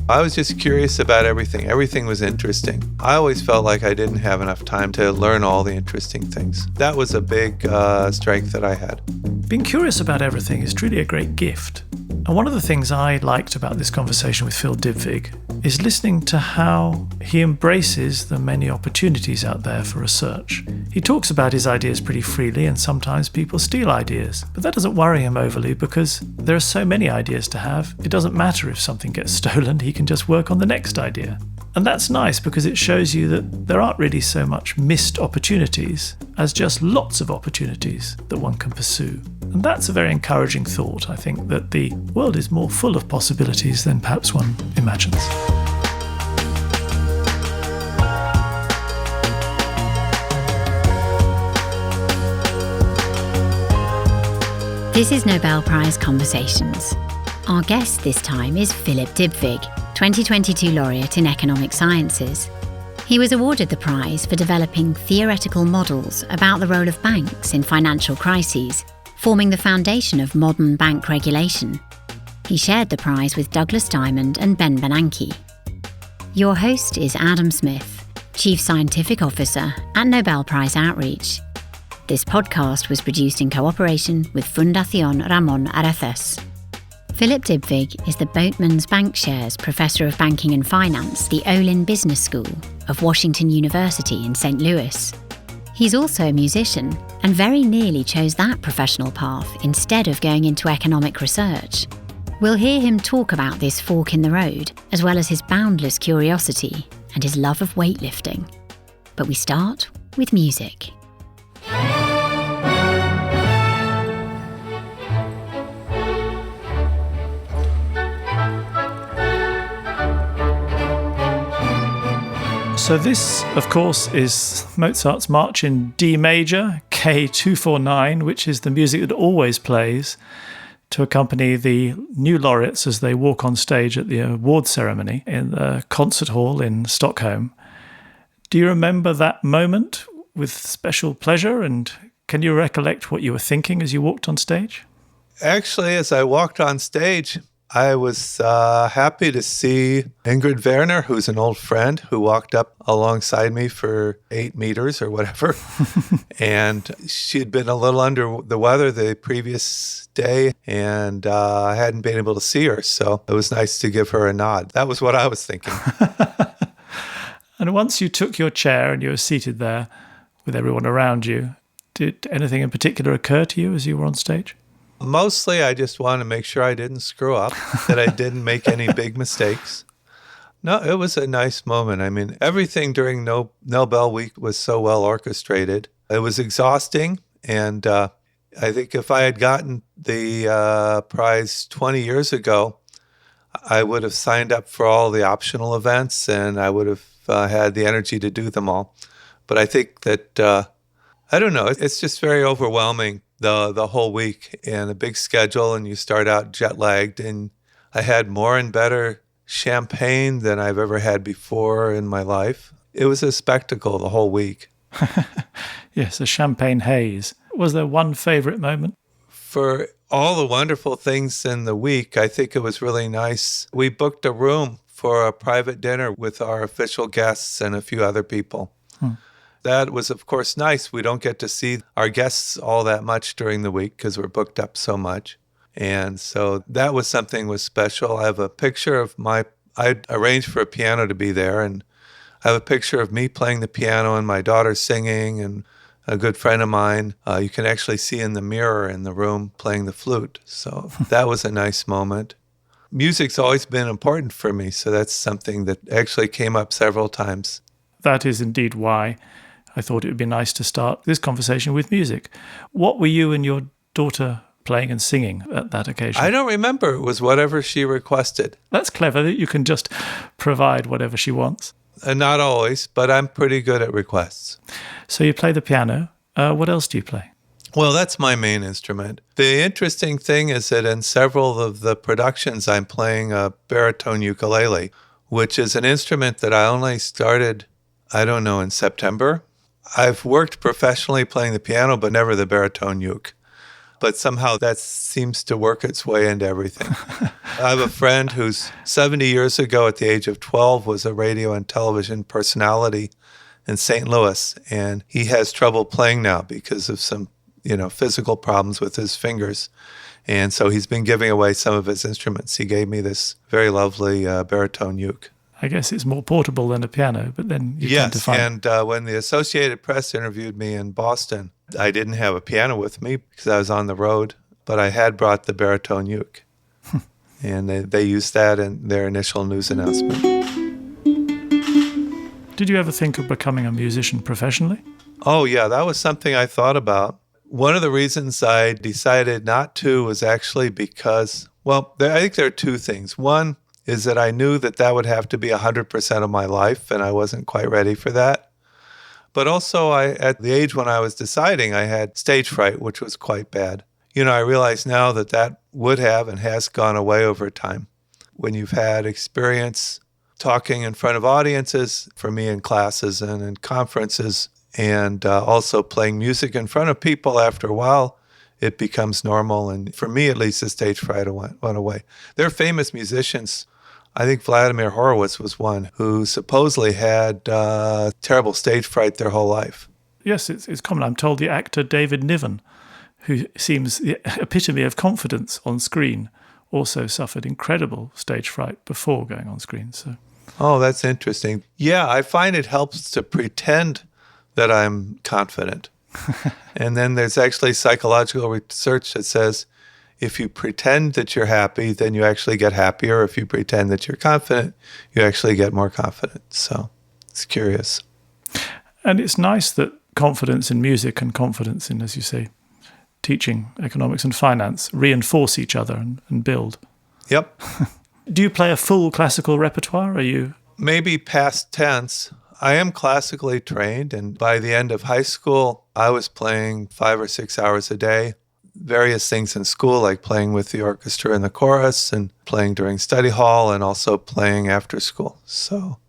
I was just curious about everything. Everything was interesting. I always felt like I didn't have enough time to learn all the interesting things. That was a big strength that I had. Being curious about everything is truly a great gift. And one of the things I liked about this conversation with Phil Dybvig is listening to how he embraces the many opportunities out there for research. He talks about his ideas pretty freely, and sometimes people steal ideas. But that doesn't worry him overly because there are so many ideas to have. It doesn't matter if something gets stolen, he can just work on the next idea. And that's nice because it shows you that there aren't really so much missed opportunities as just lots of opportunities that one can pursue. And that's a very encouraging thought. I think that the world is more full of possibilities than perhaps one imagines. This is Nobel Prize Conversations. Our guest this time is Philip Dybvig, 2022 laureate in economic sciences. He was awarded the prize for developing theoretical models about the role of banks in financial crises, forming the foundation of modern bank regulation. He shared the prize with Douglas Diamond and Ben Bernanke. Your host is Adam Smith, Chief Scientific Officer at Nobel Prize Outreach. This podcast was produced in cooperation with Fundación Ramón Areces. Philip Dybvig is the Boatman's Bankshares Professor of Banking and Finance, the Olin Business School of Washington University in St. Louis. He's also a musician and very nearly chose that professional path instead of going into economic research. We'll hear him talk about this fork in the road, as well as his boundless curiosity and his love of weightlifting. But we start with music. So this, of course, is Mozart's March in D major, K249, which is the music that always plays to accompany the new laureates as they walk on stage at the award ceremony in the concert hall in Stockholm. Do you remember that moment with special pleasure, and can you recollect what you were thinking as you walked on stage? Actually, as I walked on stage, I was happy to see Ingrid Werner, who's an old friend, who walked up alongside me for 8 meters or whatever. And she'd been a little under the weather the previous day, and I hadn't been able to see her. So it was nice to give her a nod. That was what I was thinking. And once you took your chair and you were seated there with everyone around you, did anything in particular occur to you as you were on stage? Mostly, I just wanted to make sure I didn't screw up, that I didn't make any big mistakes. No, it was a nice moment. I mean, everything during Nobel Week was so well orchestrated. It was exhausting, and I think if I had gotten the prize 20 years ago, I would have signed up for all the optional events, and I would have had the energy to do them all. But I think that, I don't know, it's just very overwhelming. The whole week and a big schedule, and you start out jet lagged, and I had more and better champagne than I've ever had before in my life. It was a spectacle the whole week. Yes, a champagne haze. Was there one favorite moment? For all the wonderful things in the week, I think it was really nice. We booked a room for a private dinner with our official guests and a few other people. That was, of course, nice. We don't get to see our guests all that much during the week because we're booked up so much. And so that was something was special. I have a picture of I arranged for a piano to be there, and I have a picture of me playing the piano and my daughter singing and a good friend of mine. You can actually see in the mirror in the room playing the flute. So that was a nice moment. Music's always been important for me, so that's something that actually came up several times. That is indeed why I thought it would be nice to start this conversation with music. What were you and your daughter playing and singing at that occasion? I don't remember. It was whatever she requested. That's clever that you can just provide whatever she wants. Not always, but I'm pretty good at requests. So you play the piano. What else do you play? Well, that's my main instrument. The interesting thing is that in several of the productions, I'm playing a baritone ukulele, which is an instrument that I only started, in September. I've worked professionally playing the piano, but never the baritone uke. but somehow that seems to work its way into everything. I have a friend who's 70 years ago at the age of 12 was a radio and television personality in St. Louis, and he has trouble playing now because of some, physical problems with his fingers. And so he's been giving away some of his instruments. He gave me this very lovely baritone uke. I guess it's more portable than a piano, but then you tend to find... and when the Associated Press interviewed me in Boston, I didn't have a piano with me because I was on the road, but I had brought the baritone uke. And they used that in their initial news announcement. Did you ever think of becoming a musician professionally? Oh, yeah, that was something I thought about. One of the reasons I decided not to was actually because, I think there are two things. One is that I knew that would have to be 100% of my life, and I wasn't quite ready for that. But also, at the age when I was deciding, I had stage fright, which was quite bad. I realize now that would have and has gone away over time. When you've had experience talking in front of audiences, for me in classes and in conferences, and also playing music in front of people, after a while, it becomes normal. And for me, at least, the stage fright went away. There are famous musicians. I think Vladimir Horowitz was one who supposedly had terrible stage fright their whole life. Yes, it's common. I'm told the actor David Niven, who seems the epitome of confidence on screen, also suffered incredible stage fright before going on screen. So, oh, that's interesting. Yeah, I find it helps to pretend that I'm confident. And then there's actually psychological research that says if you pretend that you're happy, then you actually get happier. If you pretend that you're confident, you actually get more confident. So it's curious. And it's nice that confidence in music and confidence in, as you say, teaching economics and finance reinforce each other and build. Yep. Do you play a full classical repertoire? Are you... Maybe past tense. I am classically trained, and by the end of high school, I was playing 5 or 6 hours a day. Various things in school, like playing with the orchestra and the chorus, and playing during study hall, and also playing after school. So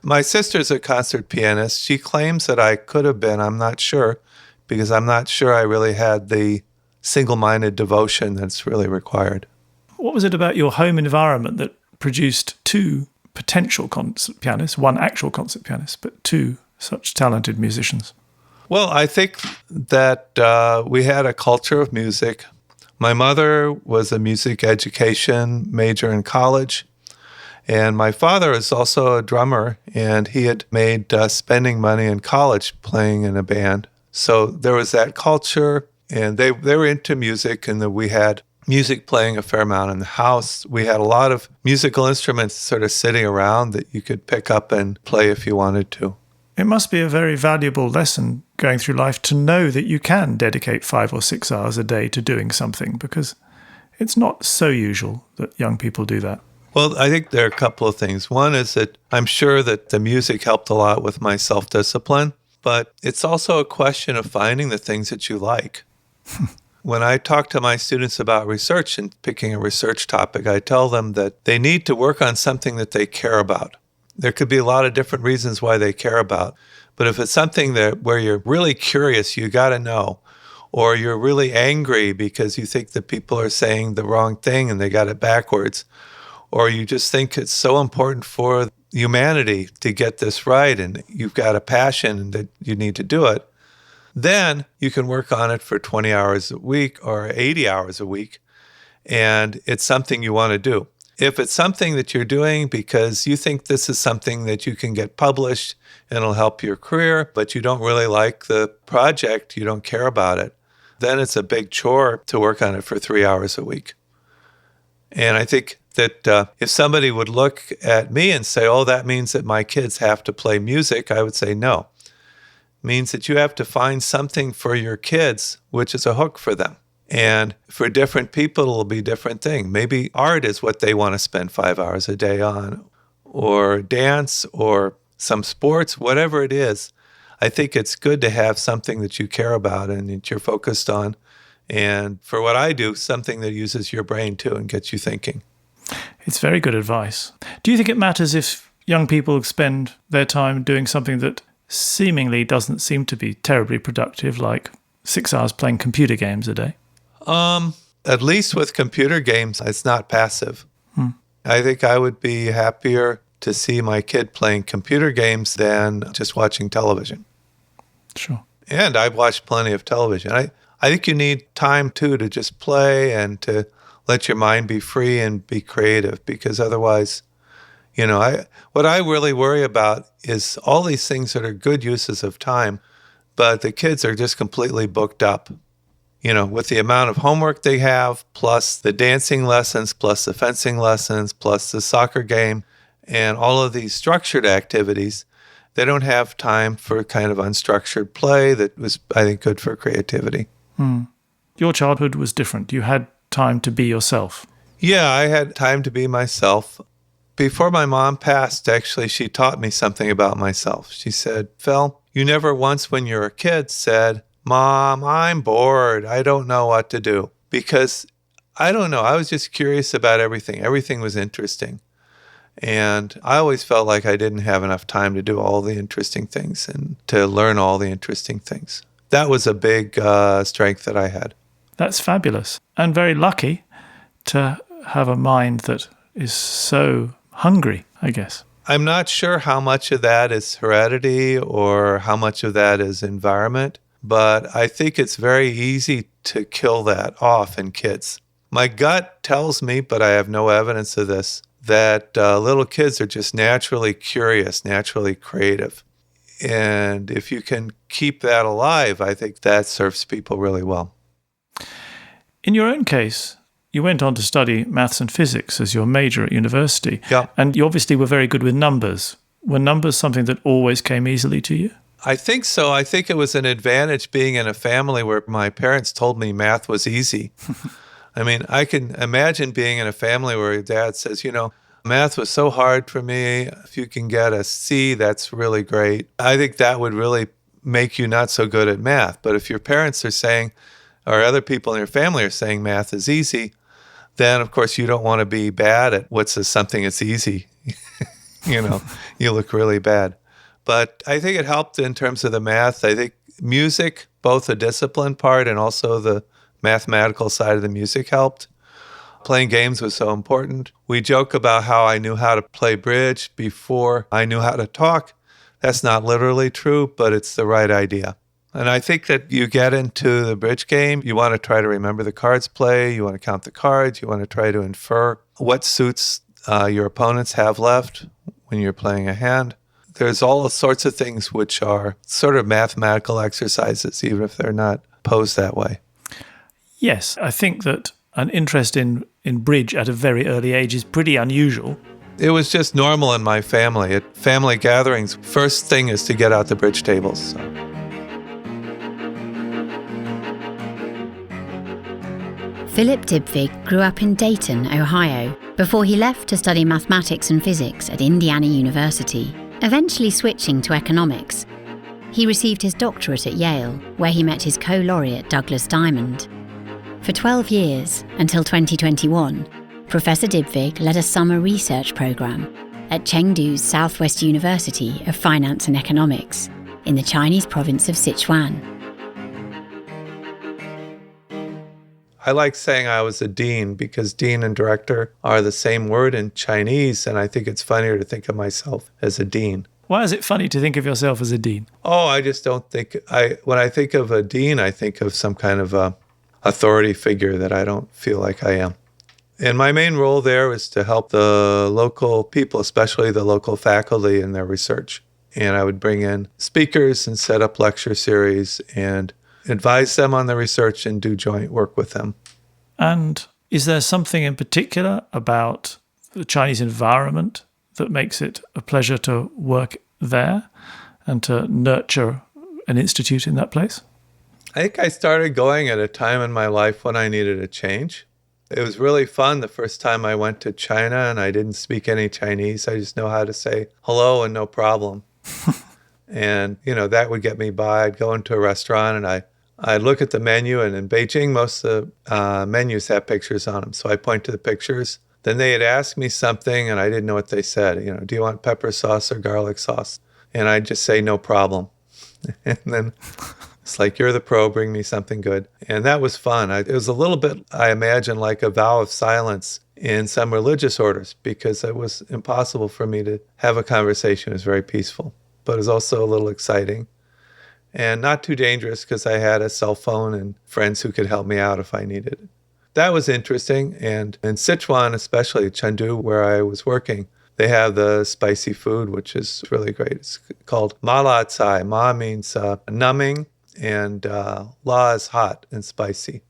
my sister's a concert pianist. She claims that I could have been. I'm not sure, because I'm not sure I really had the single-minded devotion that's really required. What was it about your home environment that produced two potential concert pianists, one actual concert pianist, but two such talented musicians? Well, I think that we had a culture of music. My mother was a music education major in college, and my father is also a drummer, and he had made spending money in college playing in a band. So there was that culture, and they were into music, and then we had music playing a fair amount in the house. We had a lot of musical instruments sort of sitting around that you could pick up and play if you wanted to. It must be a very valuable lesson going through life to know that you can dedicate 5 or 6 hours a day to doing something, because it's not so usual that young people do that. Well, I think there are a couple of things. One is that I'm sure that the music helped a lot with my self-discipline, but it's also a question of finding the things that you like. When I talk to my students about research and picking a research topic, I tell them that they need to work on something that they care about. There could be a lot of different reasons why they care about, but if it's something where you're really curious, you got to know, or you're really angry because you think that people are saying the wrong thing and they got it backwards, or you just think it's so important for humanity to get this right and you've got a passion that you need to do it, then you can work on it for 20 hours a week or 80 hours a week, and it's something you want to do. If it's something that you're doing because you think this is something that you can get published and it'll help your career, but you don't really like the project, you don't care about it, then it's a big chore to work on it for 3 hours a week. And I think that if somebody would look at me and say, oh, that means that my kids have to play music, I would say no. It means that you have to find something for your kids, which is a hook for them. And for different people, it'll be a different thing. Maybe art is what they want to spend 5 hours a day on, or dance, or some sports, whatever it is. I think it's good to have something that you care about and that you're focused on. And for what I do, something that uses your brain too and gets you thinking. It's very good advice. Do you think it matters if young people spend their time doing something that seemingly doesn't seem to be terribly productive, like 6 hours playing computer games a day? At least with computer games, it's not passive. I think I would be happier to see my kid playing computer games than just watching television. Sure. And I've watched plenty of television. I think you need time, too, to just play and to let your mind be free and be creative, because otherwise, what I really worry about is all these things that are good uses of time, but the kids are just completely booked up, with the amount of homework they have, plus the dancing lessons, plus the fencing lessons, plus the soccer game, and all of these structured activities. They don't have time for kind of unstructured play that was, I think, good for creativity. Your childhood was different. You had time to be yourself. Yeah, I had time to be myself. Before my mom passed, actually, she taught me something about myself. She said, Phil, you never once when you were a kid said, Mom, I'm bored. I don't know what to do. Because, I don't know, I was just curious about everything. Everything was interesting. And I always felt like I didn't have enough time to do all the interesting things and to learn all the interesting things. That was a big strength that I had. That's fabulous. And very lucky to have a mind that is so hungry, I guess. I'm not sure how much of that is heredity or how much of that is environment, but I think it's very easy to kill that off in kids. My gut tells me, but I have no evidence of this, that little kids are just naturally curious, naturally creative. And if you can keep that alive, I think that serves people really well. In your own case, you went on to study maths and physics as your major at university. Yeah. And you obviously were very good with numbers. Were numbers something that always came easily to you? I think so. I think it was an advantage being in a family where my parents told me math was easy. I mean, I can imagine being in a family where your dad says, math was so hard for me. If you can get a C, that's really great. I think that would really make you not so good at math. But if your parents are saying, or other people in your family are saying math is easy, then of course you don't want to be bad at what's something that's easy. You look really bad. But I think it helped in terms of the math. I think music, both the discipline part and also the mathematical side of the music helped. Playing games was so important. We joke about how I knew how to play bridge before I knew how to talk. That's not literally true, but it's the right idea. And I think that you get into the bridge game, you want to try to remember the cards play, you want to count the cards, you want to try to infer what suits your opponents have left when you're playing a hand. There's all sorts of things which are sort of mathematical exercises, even if they're not posed that way. Yes, I think that an interest in bridge at a very early age is pretty unusual. It was just normal in my family. At family gatherings, first thing is to get out the bridge tables. So. Philip Dybvig grew up in Dayton, Ohio, before he left to study mathematics and physics at Indiana University, eventually switching to economics. He received his doctorate at Yale, where he met his co-laureate Douglas Diamond. For 12 years, until 2021, Professor Dybvig led a summer research program at Chengdu's Southwest University of Finance and Economics in the Chinese province of Sichuan. I like saying I was a dean because dean and director are the same word in Chinese, and I think it's funnier to think of myself as a dean. Why is it funny to think of yourself as a dean? Oh, I just don't think, when I think of a dean, I think of some kind of authority figure that I don't feel like I am. And my main role there is to help the local people, especially the local faculty in their research. And I would bring in speakers and set up lecture series and advise them on the research and do joint work with them. And is there something in particular about the Chinese environment that makes it a pleasure to work there and to nurture an institute in that place? I think I started going at a time in my life when I needed a change. It was really fun the first time I went to China and I didn't speak any Chinese. I just know how to say hello and no problem. And, that would get me by. I'd go into a restaurant and I'd look at the menu, and in Beijing, most of the menus have pictures on them. So I point to the pictures. Then they'd ask me something and I didn't know what they said. Do you want pepper sauce or garlic sauce? And I'd just say no problem. And then It's like, you're the pro, bring me something good. And that was fun. It was a little bit, I imagine, like a vow of silence in some religious orders, because it was impossible for me to have a conversation. It was very peaceful, but it was also a little exciting and not too dangerous because I had a cell phone and friends who could help me out if I needed it. That was interesting. And in Sichuan, especially Chengdu, where I was working, they have the spicy food, which is really great. It's called ma la cai. Ma means numbing, and la is hot and spicy.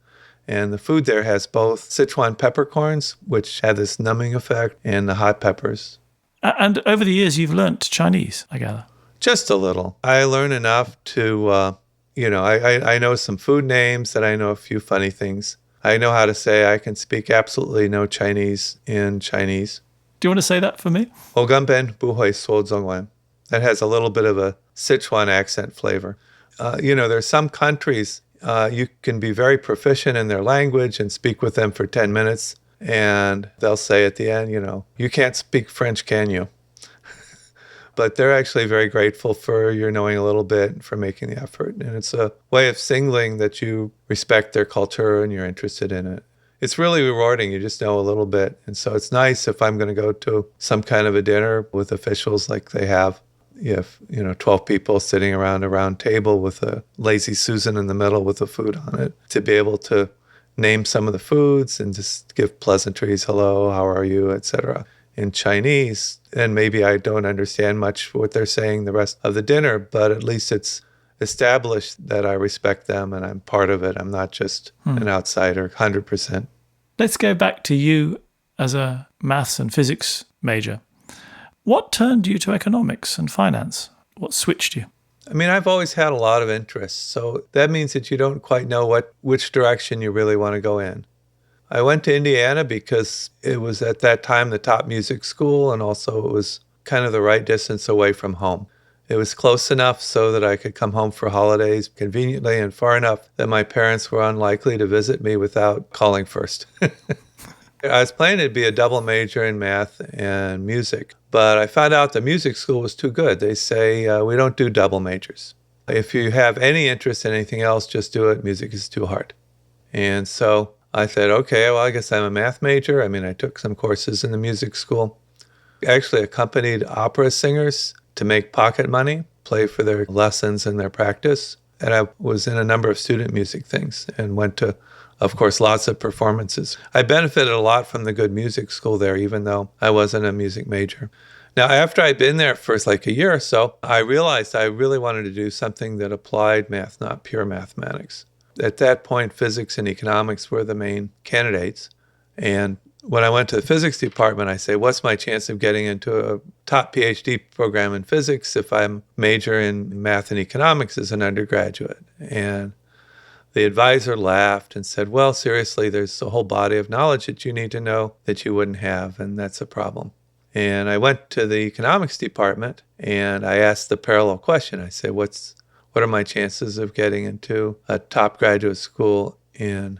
And the food there has both Sichuan peppercorns, which have this numbing effect, and the hot peppers. And over the years, you've learnt Chinese, I gather. Just a little. I learned enough to, I know some food names, and I know a few funny things. I know how to say I can speak absolutely no Chinese in Chinese. Do you want to say that for me? 我根本不会说中文. That has a little bit of a Sichuan accent flavor. There's some countries you can be very proficient in their language and speak with them for 10 minutes, and they'll say at the end, you can't speak French, can you? But they're actually very grateful for your knowing a little bit, for making the effort. And it's a way of signaling that you respect their culture and you're interested in it. It's really rewarding. You just know a little bit. And so it's nice if I'm going to go to some kind of a dinner with officials like they have. You have, 12 people sitting around a round table with a lazy Susan in the middle with the food on it, to be able to name some of the foods and just give pleasantries, hello, how are you, etc. In Chinese, and maybe I don't understand much what they're saying the rest of the dinner, but at least it's established that I respect them and I'm part of it. I'm not just an outsider, 100%. Let's go back to you as a maths and physics major. What turned you to economics and finance? What switched you? I mean, I've always had a lot of interests, so that means that you don't quite know which direction you really want to go in. I went to Indiana because it was at that time the top music school, and also it was kind of the right distance away from home. It was close enough so that I could come home for holidays conveniently, and far enough that my parents were unlikely to visit me without calling first. I was planning to be a double major in math and music, but I found out the music school was too good. They say, we don't do double majors. If you have any interest in anything else, just do it. Music is too hard. And so I said, okay, well, I guess I'm a math major. I mean, I took some courses in the music school. I actually accompanied opera singers to make pocket money, play for their lessons and their practice. And I was in a number of student music things and went to, of course, lots of performances. I benefited a lot from the good music school there, even though I wasn't a music major. Now, after I'd been there for like a year or so, I realized I really wanted to do something that applied math, not pure mathematics. At that point, physics and economics were the main candidates. And when I went to the physics department, I say, what's my chance of getting into a top PhD program in physics if I'm major in math and economics as an undergraduate? And the advisor laughed and said, well, seriously, there's a whole body of knowledge that you need to know that you wouldn't have, and that's a problem. And I went to the economics department and I asked the parallel question. I said, what are my chances of getting into a top graduate school in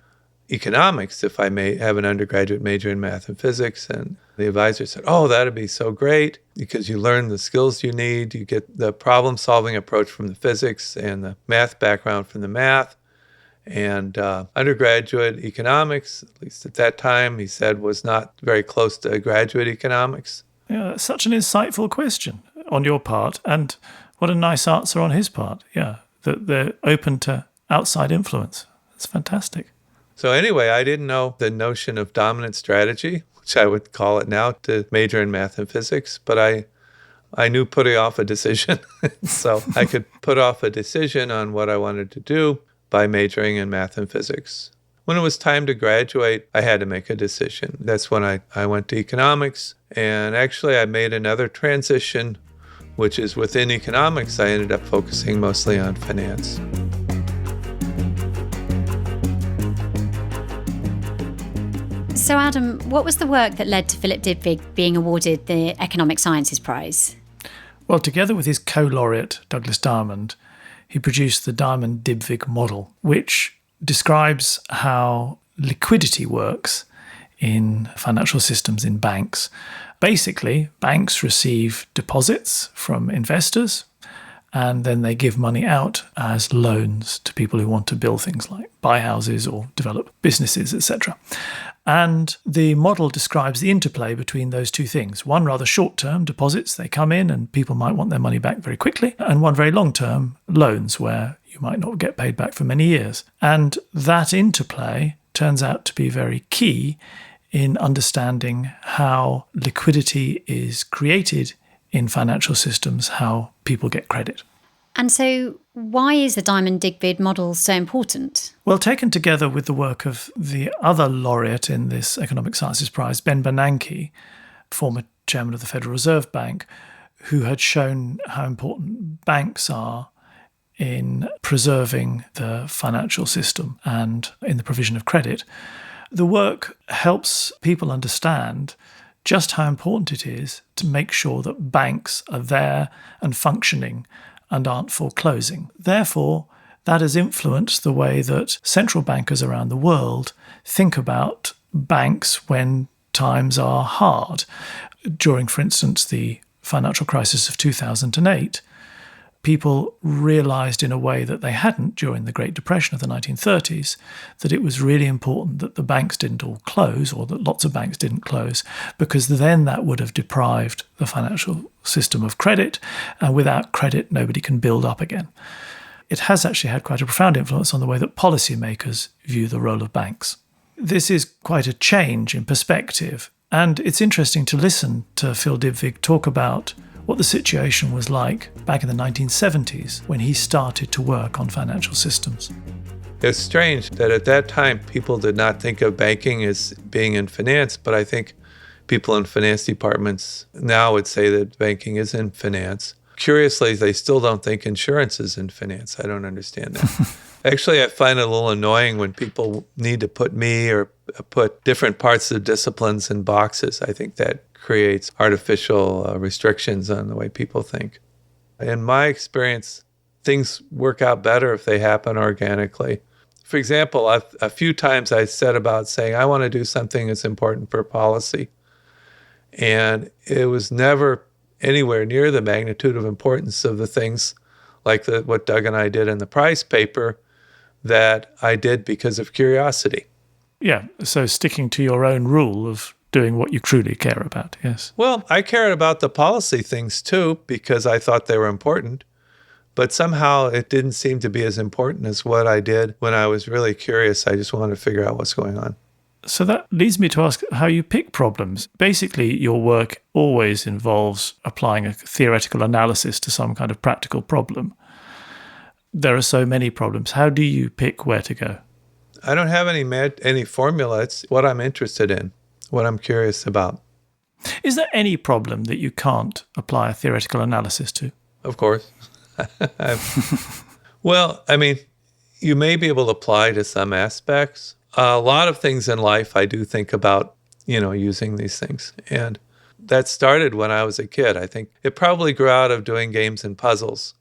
economics if I may have an undergraduate major in math and physics? And the advisor said, oh, that'd be so great because you learn the skills you need. You get the problem-solving approach from the physics and the math background from the math. And undergraduate economics, at least at that time, he said, was not very close to graduate economics. Yeah, that's such an insightful question on your part, and what a nice answer on his part. Yeah, that they're open to outside influence. That's fantastic. So anyway, I didn't know the notion of dominant strategy, which I would call it now, to major in math and physics, but I knew putting off a decision. So I could put off a decision on what I wanted to do by majoring in math and physics. When it was time to graduate, I had to make a decision. That's when I went to economics, and actually I made another transition, which is within economics, I ended up focusing mostly on finance. So Adam, what was the work that led to Philip Dybvig being awarded the Economic Sciences Prize? Well, together with his co-laureate, Douglas Diamond, he produced the Diamond-Dybvig model, which describes how liquidity works in financial systems in banks. Basically, banks receive deposits from investors, and then they give money out as loans to people who want to build things like buy houses or develop businesses, etc. And the model describes the interplay between those two things. One rather short-term deposits, they come in and people might want their money back very quickly, and one very long-term loans where you might not get paid back for many years. And that interplay turns out to be very key in understanding how liquidity is created in financial systems, how people get credit. And so why is the Diamond-Dybvig model so important? Well, taken together with the work of the other laureate in this Economic Sciences Prize, Ben Bernanke, former chairman of the Federal Reserve Bank, who had shown how important banks are in preserving the financial system and in the provision of credit, the work helps people understand just how important it is to make sure that banks are there and functioning and aren't foreclosing. Therefore, that has influenced the way that central bankers around the world think about banks when times are hard. During, for instance, the financial crisis of 2008, people realized in a way that they hadn't during the Great Depression of the 1930s that it was really important that the banks didn't all close, or that lots of banks didn't close, because then that would have deprived the financial system of credit, and without credit, nobody can build up again. It has actually had quite a profound influence on the way that policymakers view the role of banks. This is quite a change in perspective, and it's interesting to listen to Phil Dybvig talk about what the situation was like back in the 1970s when he started to work on financial systems. It's strange that at that time people did not think of banking as being in finance, but I think people in finance departments now would say that banking is in finance. Curiously, they still don't think insurance is in finance. I don't understand that. Actually, I find it a little annoying when people need to put me or put different parts of disciplines in boxes. I think that creates artificial restrictions on the way people think. In my experience, things work out better if they happen organically. For example, a few times I said about saying, I want to do something that's important for policy. And it was never anywhere near the magnitude of importance of the things like what Doug and I did in the prize paper that I did because of curiosity. Yeah, so sticking to your own rule of doing what you truly care about, yes. Well, I cared about the policy things too because I thought they were important, but somehow it didn't seem to be as important as what I did when I was really curious. I just wanted to figure out what's going on. So that leads me to ask how you pick problems. Basically, your work always involves applying a theoretical analysis to some kind of practical problem. There are so many problems. How do you pick where to go? I don't have any formula. It's what I'm interested in, what I'm curious about. Is there any problem that you can't apply a theoretical analysis to? Of course. Well, I mean, you may be able to apply to some aspects. A lot of things in life I do think about, using these things. And that started when I was a kid. I think it probably grew out of doing games and puzzles.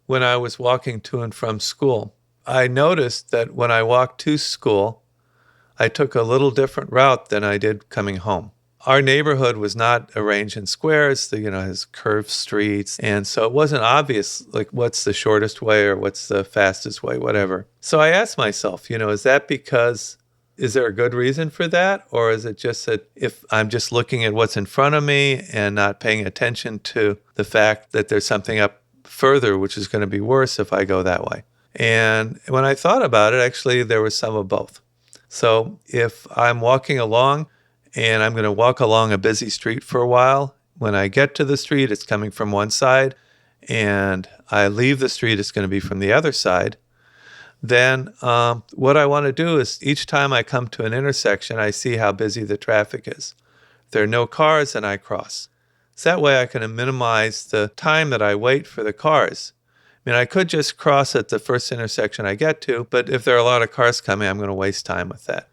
When I was walking to and from school, I noticed that when I walked to school, I took a little different route than I did coming home. Our neighborhood was not arranged in squares, has curved streets. And so it wasn't obvious, like, what's the shortest way or what's the fastest way, whatever. So I asked myself, is that because, is there a good reason for that? Or is it just that if I'm just looking at what's in front of me and not paying attention to the fact that there's something up further, which is going to be worse if I go that way? And when I thought about it, actually, there was some of both. So if I'm walking along and I'm going to walk along a busy street for a while, when I get to the street, it's coming from one side, and I leave the street, it's going to be from the other side, then what I want to do is each time I come to an intersection, I see how busy the traffic is. If there are no cars, then I cross. So that way I can minimize the time that I wait for the cars. I mean, I could just cross at the first intersection I get to, but if there are a lot of cars coming, I'm going to waste time with that.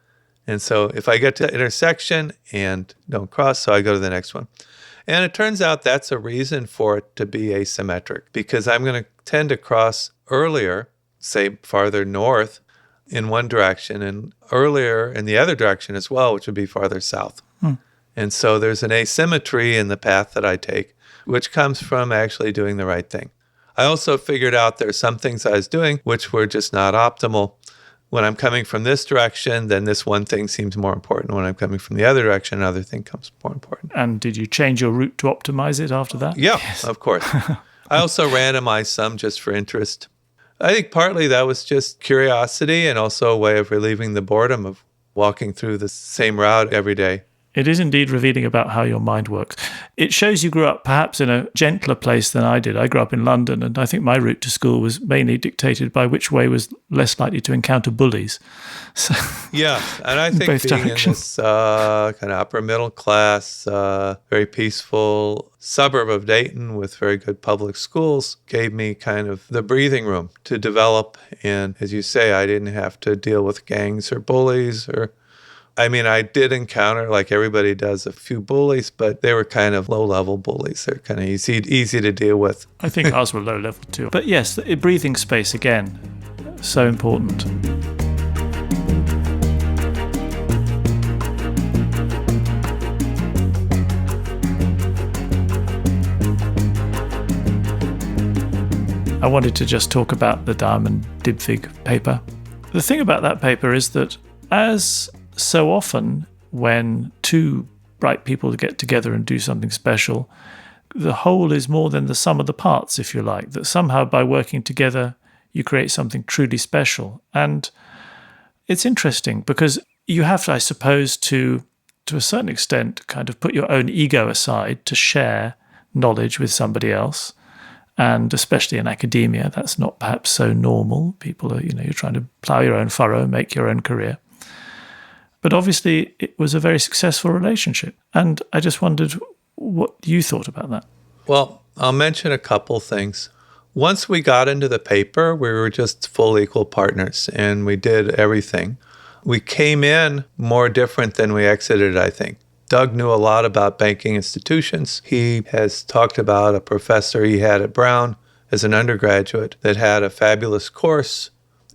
And so if I get to the intersection and don't cross, so I go to the next one. And it turns out that's a reason for it to be asymmetric, because I'm going to tend to cross earlier, say farther north in one direction, and earlier in the other direction as well, which would be farther south. And so there's an asymmetry in the path that I take, which comes from actually doing the right thing. I also figured out there's some things I was doing which were just not optimal. When I'm coming from this direction, then this one thing seems more important. When I'm coming from the other direction, another thing comes more important. And did you change your route to optimize it after that? Yeah, yes. Of course. I also randomized some just for interest. I think partly that was just curiosity and also a way of relieving the boredom of walking through the same route every day. It is indeed revealing about how your mind works. It shows you grew up perhaps in a gentler place than I did. I grew up in London, and I think my route to school was mainly dictated by which way was less likely to encounter bullies. So, yeah, and I think both being directions. in this kind of upper middle class, very peaceful suburb of Dayton with very good public schools gave me kind of the breathing room to develop. And as you say, I didn't have to deal with gangs or bullies I did encounter, like everybody does, a few bullies, but they were kind of low-level bullies. They're kind of easy to deal with. I think ours were low-level too. But yes, the breathing space, again, so important. I wanted to just talk about the Diamond-Dybvig paper. The thing about that paper is that, as so often when two bright people get together and do something special, the whole is more than the sum of the parts, if you like, that somehow by working together you create something truly special. And it's interesting because you have to, I suppose, to a certain extent, kind of put your own ego aside to share knowledge with somebody else. And especially in academia, that's not perhaps so normal. People are, you're trying to plough your own furrow, make your own career. But obviously, it was a very successful relationship. And I just wondered what you thought about that. Well, I'll mention a couple things. Once we got into the paper, we were just full equal partners, and we did everything. We came in more different than we exited, I think. Doug knew a lot about banking institutions. He has talked about a professor he had at Brown as an undergraduate that had a fabulous course,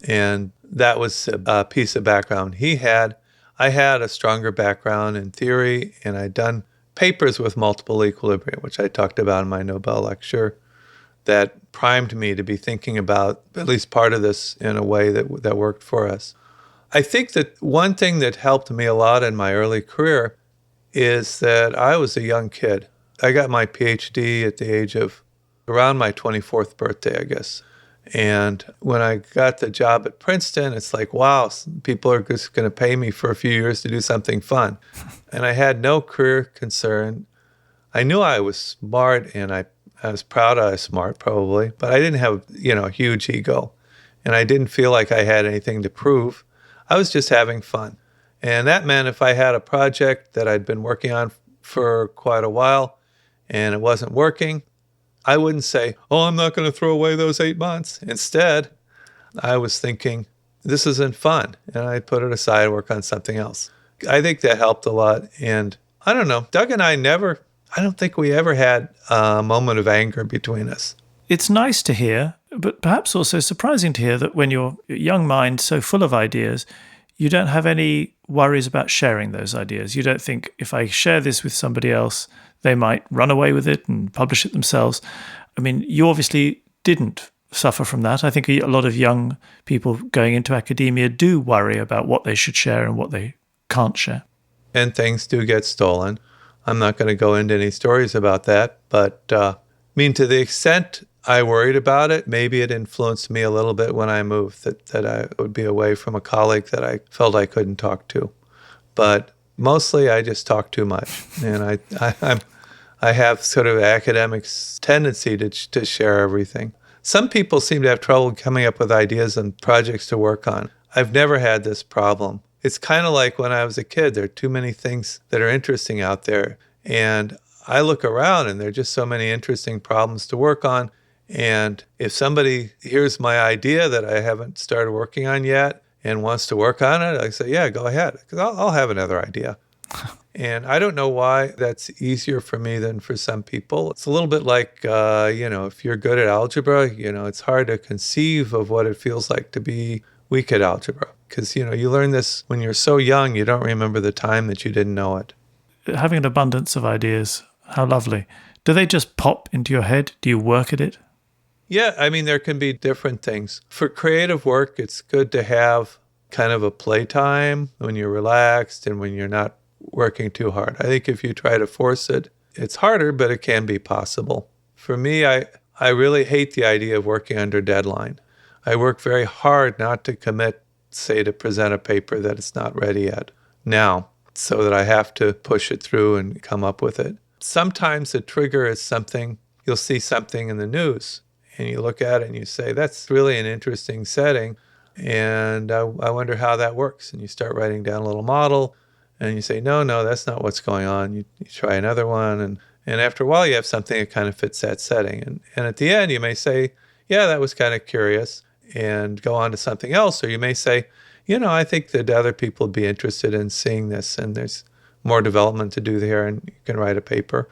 and that was a piece of background he had. I had a stronger background in theory, and I'd done papers with multiple equilibrium, which I talked about in my Nobel lecture, that primed me to be thinking about at least part of this in a way that worked for us. I think that one thing that helped me a lot in my early career is that I was a young kid. I got my PhD at the age of around my 24th birthday, I guess. And when I got the job at Princeton, it's like, wow, people are just going to pay me for a few years to do something fun. And I had no career concern. I knew I was smart, and I was proud I was smart, probably, but I didn't have, a huge ego. And I didn't feel like I had anything to prove. I was just having fun. And that meant if I had a project that I'd been working on for quite a while and it wasn't working, I wouldn't say, oh, I'm not going to throw away those 8 months. Instead, I was thinking, this isn't fun. And I'd put it aside and work on something else. I think that helped a lot. And I don't know, Doug and I don't think we ever had a moment of anger between us. It's nice to hear, but perhaps also surprising to hear that when your young mind so full of ideas, you don't have any worries about sharing those ideas. You don't think, if I share this with somebody else, they might run away with it and publish it themselves. I mean, you obviously didn't suffer from that. I think a lot of young people going into academia do worry about what they should share and what they can't share. And things do get stolen. I'm not going to go into any stories about that, but to the extent I worried about it, maybe it influenced me a little bit when I moved, that I would be away from a colleague that I felt I couldn't talk to. But mostly I just talk too much, and I have sort of academic tendency to share everything. Some people seem to have trouble coming up with ideas and projects to work on. I've never had this problem. It's kind of like when I was a kid. There are too many things that are interesting out there, and I look around and there are just so many interesting problems to work on. And if somebody hears my idea that I haven't started working on yet and wants to work on it, I say, yeah, go ahead, because I'll have another idea. And I don't know why that's easier for me than for some people. It's a little bit like, if you're good at algebra, it's hard to conceive of what it feels like to be weak at algebra. Because, you learn this when you're so young, you don't remember the time that you didn't know it. Having an abundance of ideas, how lovely. Do they just pop into your head? Do you work at it? Yeah, I mean, there can be different things. For creative work, it's good to have kind of a playtime when you're relaxed and when you're not working too hard. I think if you try to force it, it's harder, but it can be possible. For me, I really hate the idea of working under deadline. I work very hard not to commit, say, to present a paper that it's not ready yet now, so that I have to push it through and come up with it. Sometimes the trigger is something, you'll see something in the news, and you look at it and you say, that's really an interesting setting, and I wonder how that works. And you start writing down a little model, and you say, no, that's not what's going on. You try another one, and after a while you have something that kind of fits that setting. And at the end you may say, yeah, that was kind of curious, and go on to something else. Or you may say, I think that other people would be interested in seeing this, and there's more development to do there, and you can write a paper.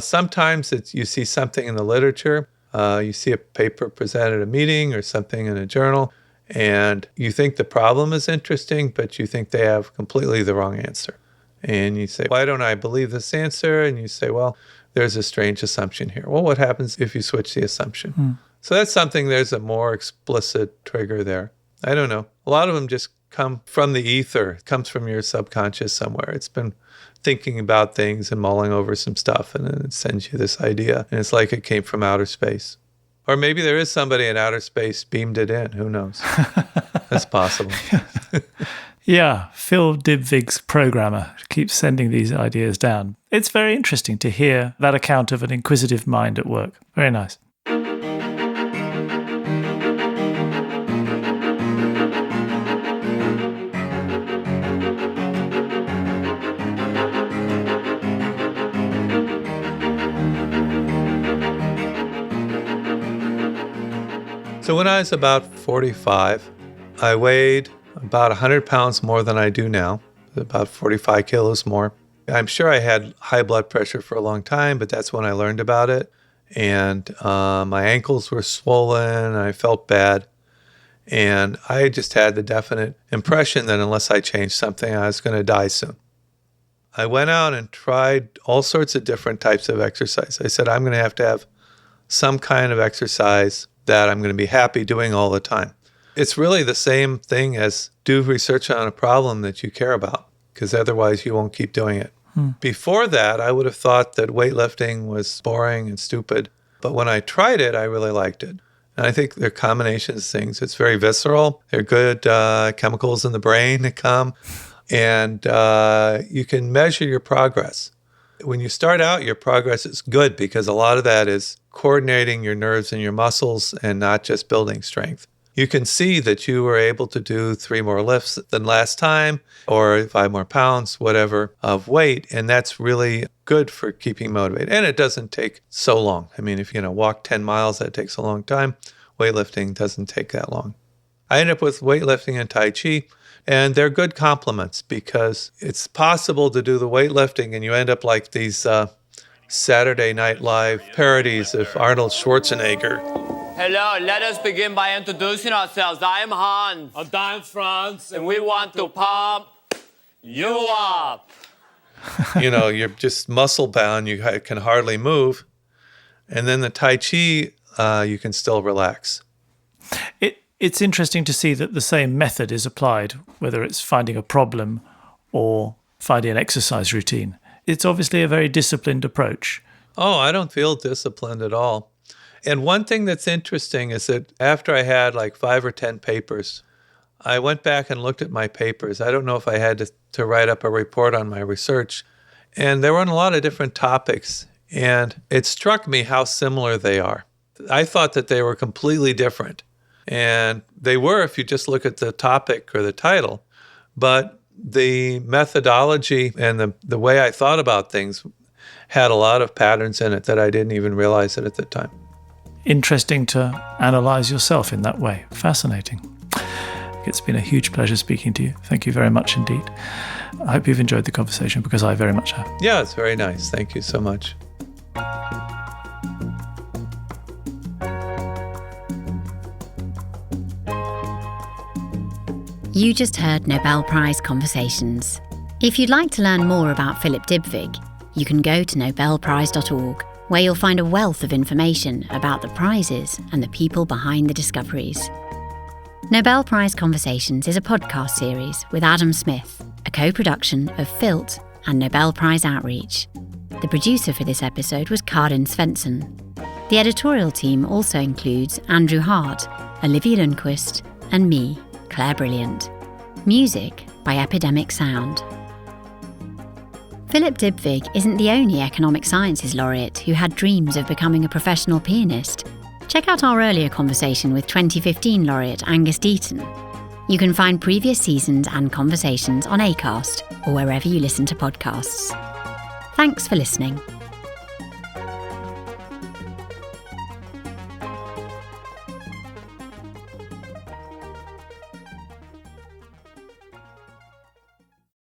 Sometimes you see something in the literature, you see a paper presented at a meeting or something in a journal, and you think the problem is interesting, but you think they have completely the wrong answer. And you say, why don't I believe this answer? And you say, well, there's a strange assumption here. Well, what happens if you switch the assumption? So that's something, there's a more explicit trigger there. I don't know. A lot of them just come from the ether. It comes from your subconscious somewhere. It's been thinking about things and mulling over some stuff, and then it sends you this idea. And it's like it came from outer space. Or maybe there is somebody in outer space beamed it in. Who knows? That's possible. Yeah, Phil Dybvig's programmer keeps sending these ideas down. It's very interesting to hear that account of an inquisitive mind at work. Very nice. So when I was about 45, I weighed about 100 pounds more than I do now, about 45 kilos more. I'm sure I had high blood pressure for a long time, but that's when I learned about it. And my ankles were swollen, and I felt bad. And I just had the definite impression that unless I changed something, I was going to die soon. I went out and tried all sorts of different types of exercise. I said, I'm going to have some kind of exercise that I'm going to be happy doing all the time. It's really the same thing as do research on a problem that you care about, because otherwise you won't keep doing it. Before that, I would have thought that weightlifting was boring and stupid. But when I tried it, I really liked it. And I think they're combinations of things. It's very visceral. There are good chemicals in the brain that come. And you can measure your progress. When you start out, your progress is good because a lot of that is coordinating your nerves and your muscles and not just building strength. You can see that you were able to do 3 more lifts than last time or 5 more pounds, whatever, of weight. And that's really good for keeping motivated. And it doesn't take so long. I mean, if you walk 10 miles, that takes a long time. Weightlifting doesn't take that long. I ended up with weightlifting and Tai Chi. And they're good complements because it's possible to do the weightlifting and you end up like these Saturday Night Live parodies of Arnold Schwarzenegger. Hello, let us begin by introducing ourselves. I am Hans. And I'm Franz. And we want to pump you up. You're just muscle bound. You can hardly move. And then the Tai Chi, you can still relax. It's interesting to see that the same method is applied, whether it's finding a problem or finding an exercise routine. It's obviously a very disciplined approach. Oh, I don't feel disciplined at all. And one thing that's interesting is that after I had like 5 or 10 papers, I went back and looked at my papers. I don't know if I had to write up a report on my research. And they were on a lot of different topics. And it struck me how similar they are. I thought that they were completely different. And they were if you just look at the topic or the title. But the methodology and the way I thought about things had a lot of patterns in it that I didn't even realize it at the time. Interesting to analyze yourself in that way. Fascinating. It's been a huge pleasure speaking to you. Thank you very much indeed. I hope you've enjoyed the conversation because I very much have. Yeah, it's very nice. Thank you so much. You just heard Nobel Prize Conversations. If you'd like to learn more about Philip Dybvig, you can go to nobelprize.org, where you'll find a wealth of information about the prizes and the people behind the discoveries. Nobel Prize Conversations is a podcast series with Adam Smith, a co-production of Filt and Nobel Prize Outreach. The producer for this episode was Karin Svensson. The editorial team also includes Andrew Hart, Olivia Lundquist, and me, Claire Brilliant. Music by Epidemic Sound. Philip Dybvig isn't the only economic sciences laureate who had dreams of becoming a professional pianist. Check out our earlier conversation with 2015 laureate Angus Deaton. You can find previous seasons and conversations on Acast or wherever you listen to podcasts. Thanks for listening.